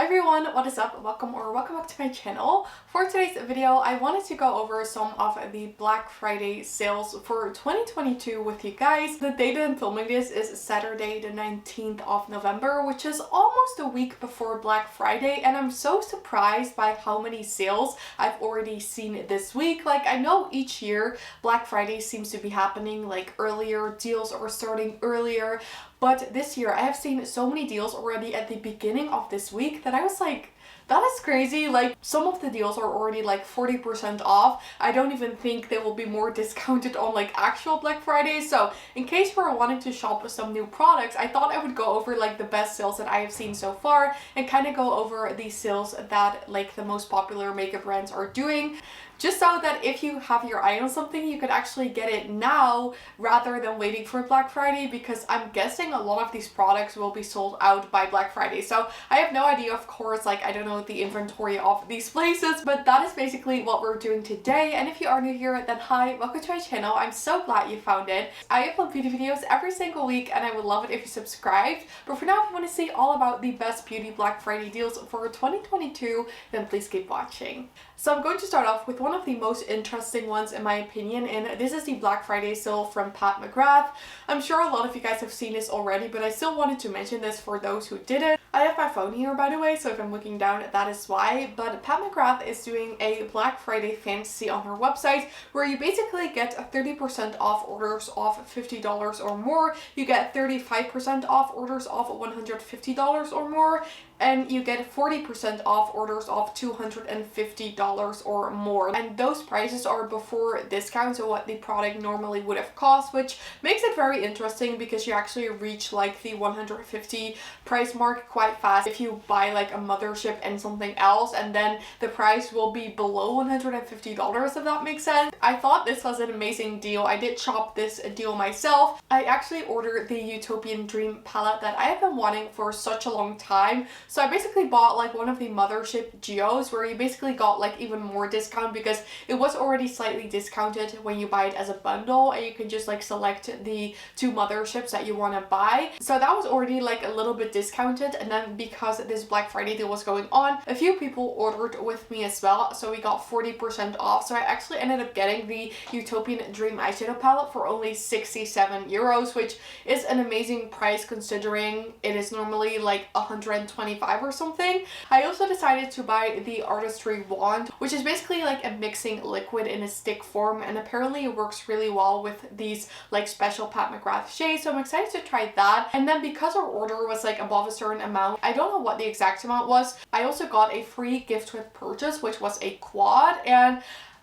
Hi everyone, what is up? Welcome back to my channel. For today's video, I wanted to go over some of the Black Friday sales for 2022 with you guys. The date I'm filming this is Saturday the 19th of November, which is almost a week before Black Friday, and I'm so surprised by how many sales I've already seen this week. Like, I know each year Black Friday seems to be happening like earlier, deals are starting earlier, but this year I have seen so many deals already at the beginning of this week that I was like, that is crazy. Like, some of the deals are already like 40% off. I don't even think they will be more discounted on like actual Black Friday. So in case you're wanting to shop with some new products, I thought I would go over like the best sales that I have seen so far and kind of go over the sales that like the most popular makeup brands are doing, just so that if you have your eye on something, you could actually get it now rather than waiting for Black Friday, because I'm guessing a lot of these products will be sold out by Black Friday. So I have no idea, of course, like I don't know the inventory of these places, but that is basically what we're doing today. And if you are new here, then hi, welcome to my channel. I'm so glad you found it. I upload beauty videos every single week and I would love it if you subscribed. But for now, if you want to see all about the best beauty Black Friday deals for 2022, then please keep watching. So I'm going to start off with one of the most interesting ones in my opinion, and this is the Black Friday sale from McGrath. I'm sure a lot of you guys have seen this already, but I still wanted to mention this for those who didn't. I have my phone here, by the way, so if I'm looking down, that is why. But McGrath is doing a Black Friday fantasy on her website where you basically get 30% off orders of $50 or more. You get 35% off orders of $150 or more. And you get 40% off orders of $250 or more. And those prices are before discount, so what the product normally would have cost, which makes it very interesting because you actually reach like the $150 price mark quite fast if you buy like a mothership and something else, and then the price will be below $150, if that makes sense. I thought this was an amazing deal. I did shop this deal myself. I actually ordered the Utopian Dream palette that I have been wanting for such a long time. So I basically bought like one of the mothership geos where you basically got like even more discount because it was already slightly discounted when you buy it as a bundle, and you can just like select the two motherships that you want to buy. So that was already like a little bit discounted, and then because this Black Friday deal was going on, a few people ordered with me as well, so we got 40% off. So I actually ended up getting the Utopian Dream eyeshadow palette for only 67 euros, which is an amazing price considering it is normally like 125 or something. I also decided to buy the Artistry wand, which is basically like a mixing liquid in a stick form, and apparently it works really well with these like special McGrath shades, so I'm excited to try that. And then because our order was like above a certain amount, I don't know what the exact amount was, I also got a free gift with purchase, which was a quad, and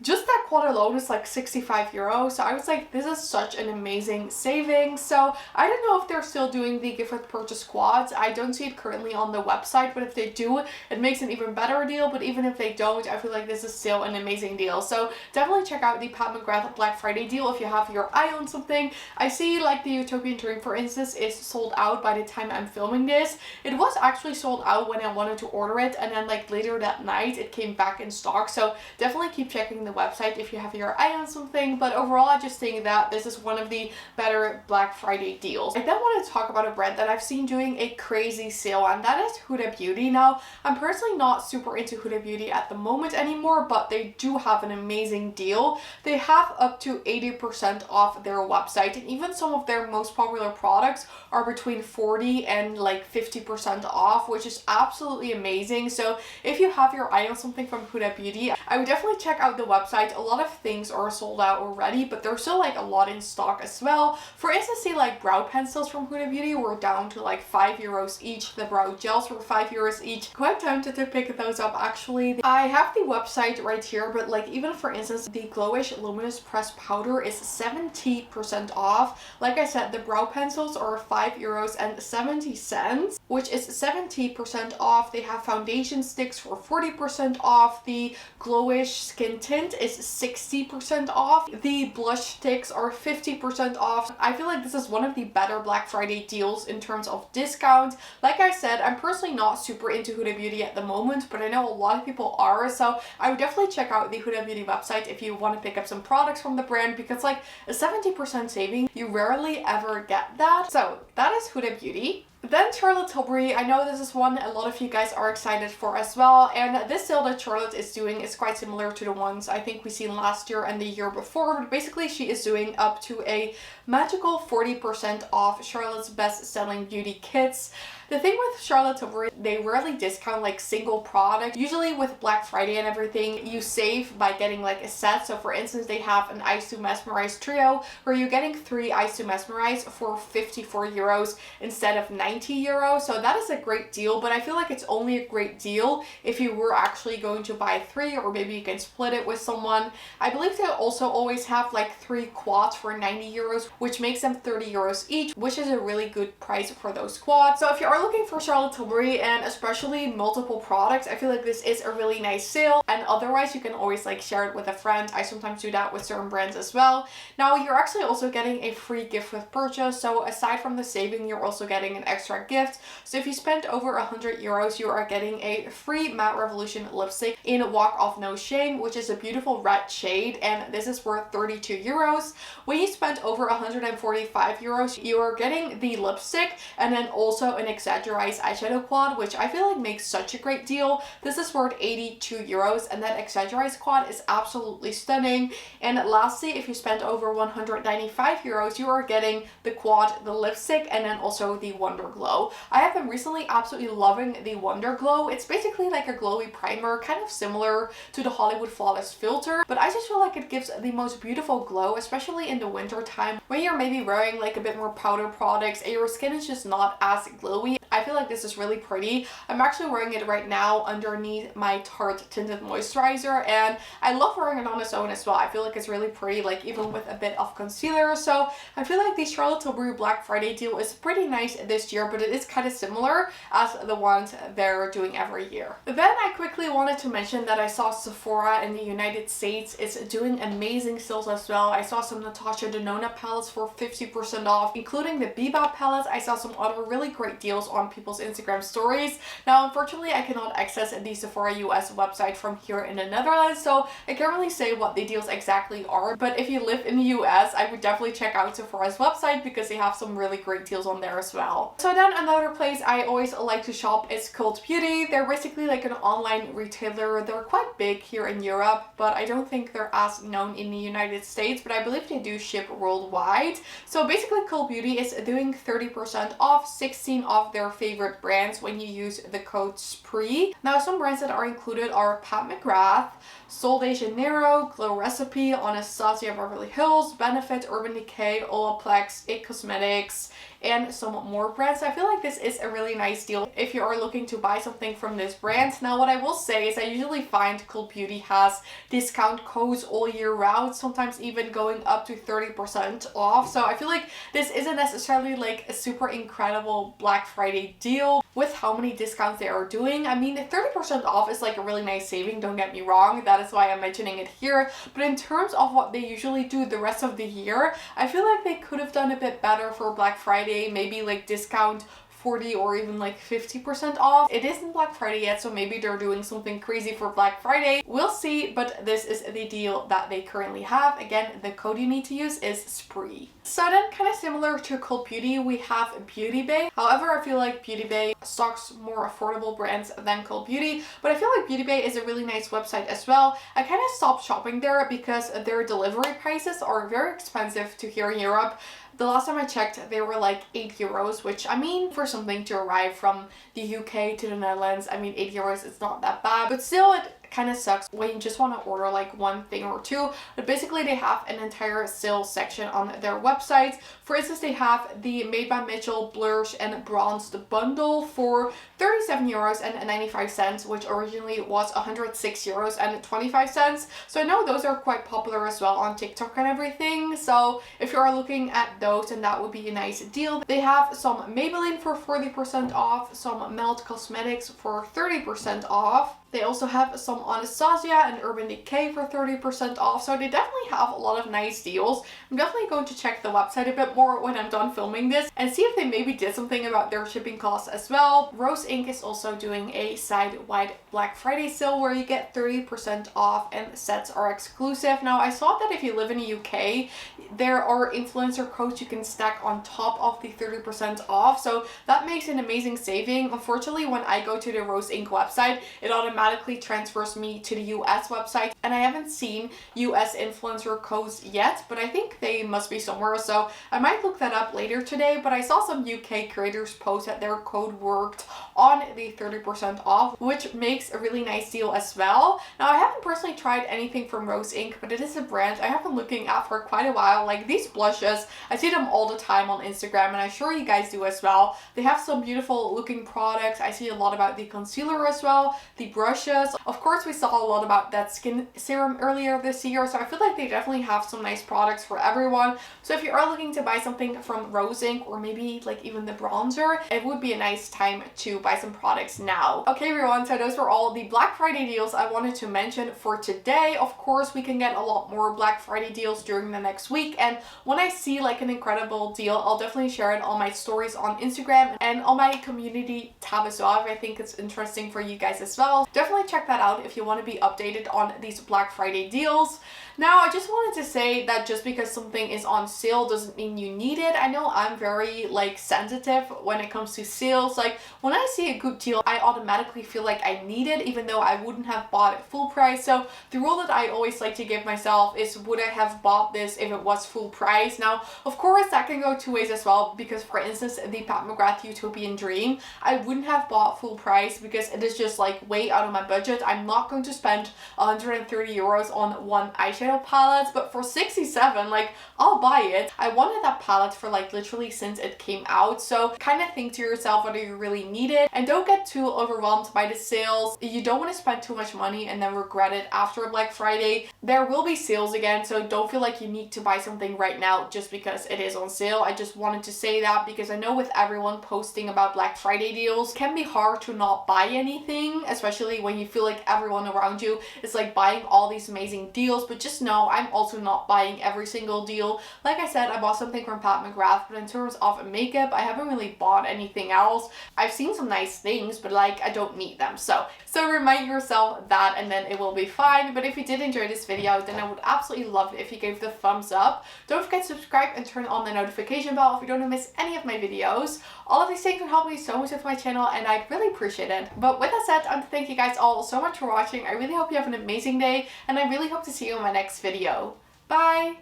just that quad alone is like 65 euros. So I was like, this is such an amazing saving. So I don't know if they're still doing the gift with purchase quads. I don't see it currently on the website, but if they do, it makes an even better deal. But even if they don't, I feel like this is still an amazing deal. So definitely check out the McGrath Black Friday deal if you have your eye on something. I see like the Utopian Dream, for instance, is sold out by the time I'm filming this. It was actually sold out when I wanted to order it, and then like later that night it came back in stock. So definitely keep checking the website if you have your eye on something. But overall, I just think that this is one of the better Black Friday deals. I then want to talk about a brand that I've seen doing a crazy sale, and that is Huda Beauty. Now, I'm personally not super into Huda Beauty at the moment anymore, but they do have an amazing deal. They have up to 80% off their website, and even some of their most popular products are between 40 and like 50% off, which is absolutely amazing. So if you have your eye on something from Huda Beauty, I would definitely check out the website. A lot of things are sold out already, but there's still like a lot in stock as well. For instance, say like brow pencils from Huda Beauty were down to like 5 euros each. The brow gels were 5 euros each. Quite tempted to pick those up actually. I have the website right here, but like even for instance, the Glowish Luminous Pressed Powder is 70% off. Like I said, the brow pencils are 5 euros and 70 cents, which is 70% off. They have foundation sticks for 40% off. The Glowish Skin Tint is 60% off. The blush sticks are 50% off. I feel like this is one of the better Black Friday deals in terms of discounts. Like I said, I'm personally not super into Huda Beauty at the moment, but I know a lot of people are, so I would definitely check out the Huda Beauty website if you want to pick up some products from the brand, because like a 70% saving, you rarely ever get that. So that is Huda Beauty. Then Charlotte Tilbury, I know this is one a lot of you guys are excited for as well, and this sale that Charlotte is doing is quite similar to the ones I think we seen last year and the year before, but basically she is doing up to a magical 40% off Charlotte's best-selling beauty kits. The thing with Charlotte Tilbury, they rarely discount like single product. Usually with Black Friday and everything, you save by getting like a set. So for instance, they have an Eyes to Mesmerize trio where you're getting 3 Eyes to Mesmerize for 54 euros instead of 90 euros. So that is a great deal, but I feel like it's only a great deal if you were actually going to buy 3, or maybe you can split it with someone. I believe they also always have like 3 quads for 90 euros, which makes them 30 euros each, which is a really good price for those quads. So if you are looking for Charlotte Tilbury and especially multiple products, I feel like this is a really nice sale, and otherwise you can always like share it with a friend. I sometimes do that with certain brands as well. Now you're actually also getting a free gift with purchase, so aside from the saving, you're also getting an extra gift. So if you spend over 100 euros, you are getting a free Matte Revolution lipstick in Walk of No Shame, which is a beautiful red shade, and this is worth 32 euros. When you spend over 145 euros, you are getting the lipstick and then also an exaggerized eyeshadow quad, which I feel like makes such a great deal. This is worth 82 euros, and that exaggerized quad is absolutely stunning. And lastly, if you spend over 195 euros, you are getting the quad, the lipstick, and then also the Wonder Glow. I have been recently absolutely loving the Wonder Glow. It's basically like a glowy primer, kind of similar to the Hollywood Flawless filter, but I just feel like it gives the most beautiful glow, especially in the winter time when you're maybe wearing like a bit more powder products and your skin is just not as glowy. I feel like this is really pretty. I'm actually wearing it right now underneath my Tarte tinted moisturizer, and I love wearing it on its own as well. I feel like it's really pretty, like even with a bit of concealer. So I feel like the Charlotte Tilbury Black Friday deal is pretty nice this year, but it is kind of similar as the ones they're doing every year. Then I quickly wanted to mention that I saw Sephora in the United States is doing amazing sales as well. I saw some Natasha Denona palettes for 50% off, including the Bebop palettes. I saw some other really great deals on people's Instagram stories. Now, unfortunately, I cannot access the Sephora US website from here in the Netherlands, so I can't really say what the deals exactly are, but if you live in the US, I would definitely check out Sephora's website because they have some really great deals on there as well. So then another place I always like to shop is Cult Beauty. They're basically like an online retailer. They're quite big here in Europe, but I don't think they're as known in the United States, but I believe they do ship worldwide. So basically Cult Beauty is doing 30% off 16 of their favorite brands when you use the code SPREE. Now some brands that are included are Pat McGrath, Sol de Janeiro, Glow Recipe, Anastasia Beverly Hills, Benefit, Urban Decay, Olaplex, IT Cosmetics, and some more brands. I feel like this is a really nice deal if you are looking to buy something from this brand. Now what I will say is I usually find Cult Beauty has discount codes all year round, sometimes even going up to 30% off. So I feel like this isn't necessarily like a super incredible Black Friday deal with how many discounts they are doing. I mean, 30% off is like a really nice saving, don't get me wrong. That is why I'm mentioning it here. But in terms of what they usually do the rest of the year, I feel like they could have done a bit better for Black Friday, maybe like discount 40 or even like 50% off. It isn't Black Friday yet, so maybe they're doing something crazy for Black Friday. We'll see, but this is the deal that they currently have. Again, the code you need to use is SPREE. So then, kind of similar to Cult Beauty, we have Beautybay. However, I feel like Beautybay stocks more affordable brands than Cult Beauty, but I feel like Beautybay is a really nice website as well. I kind of stopped shopping there because their delivery prices are very expensive to here in Europe. The last time I checked, they were like 8 euros, which I mean, for something to arrive from the UK to the Netherlands, I mean, 8 euros, it's not that bad, but still it kind of sucks when you just want to order like one thing or two. But basically they have an entire sales section on their website. For instance, they have the Made by Mitchell Blush and Bronzed bundle for 37 euros and 95 cents, which originally was 106 euros and 25 cents. So I know those are quite popular as well on TikTok and everything. So if you are looking at those, then that would be a nice deal. They have some Maybelline for 40% off, some Melt Cosmetics for 30% off. They also have some Anastasia and Urban Decay for 30% off. So they definitely have a lot of nice deals. I'm definitely going to check the website a bit more when I'm done filming this and see if they maybe did something about their shipping costs as well. Rose Inc is also doing a side-wide Black Friday sale where you get 30% off and sets are exclusive. Now I saw that if you live in the UK, there are influencer codes you can stack on top of the 30% off. So that makes an amazing saving. Unfortunately, when I go to the Rose Inc website, it automatically transfers me to the US website, and I haven't seen US influencer codes yet, but I think they must be somewhere. So I might look that up later today. But I saw some UK creators post that their code worked on the 30% off, which makes a really nice deal as well. Now I haven't personally tried anything from Rose Inc, but it is a brand I have been looking at for quite a while. Like these blushes, I see them all the time on Instagram, and I'm sure you guys do as well. They have some beautiful looking products. I see a lot about the concealer as well, the brushes. Of course, we saw a lot about that skin serum earlier this year, so I feel like they definitely have some nice products for everyone. So if you are looking to buy something from Rose Inc, or maybe like even the bronzer, it would be a nice time to buy some products now. Okay everyone, so those were all the Black Friday deals I wanted to mention for today. Of course, we can get a lot more Black Friday deals during the next week, and when I see like an incredible deal, I'll definitely share it on my stories on Instagram and on my community tab as well. I think it's interesting for you guys as well. Definitely check that out if you want to be updated on these Black Friday deals. Now, I just wanted to say that just because something is on sale doesn't mean you need it. I know I'm very like sensitive when it comes to sales. Like when I see a good deal, I automatically feel like I need it, even though I wouldn't have bought it full price. So the rule that I always like to give myself is, would I have bought this if it was full price? Now, of course, that can go two ways as well, because for instance, the Pat McGrath Utopian Dream, I wouldn't have bought full price because it is just like way out of my budget. I'm not going to spend 130 euros on one eyeshadow palette, but for 67, like I'll buy it. I wanted that palette for like literally since it came out. So kind of think to yourself whether you really need it, and don't get too overwhelmed by the sales. You don't want to spend too much money and then regret it after Black Friday. There will be sales again, so don't feel like you need to buy something right now just because it is on sale. I just wanted to say that because I know with everyone posting about Black Friday deals, it can be hard to not buy anything, especially when you feel like everyone around you is like buying all these amazing deals. But just know I'm also not buying every single deal. Like I said, I bought something from Pat McGrath, but in terms of makeup, I haven't really bought anything else. I've seen some nice things, but like I don't need them. So remind yourself that, and then it will be fine. But if you did enjoy this video, then I would absolutely love it if you gave it a thumbs up. Don't forget to subscribe and turn on the notification bell if you don't want to miss any of my videos. All of these things would help me so much with my channel, and I'd really appreciate it. But with that said, I want to thank you guys all so much for watching. I really hope you have an amazing day, and I really hope to see you in my next video. Bye!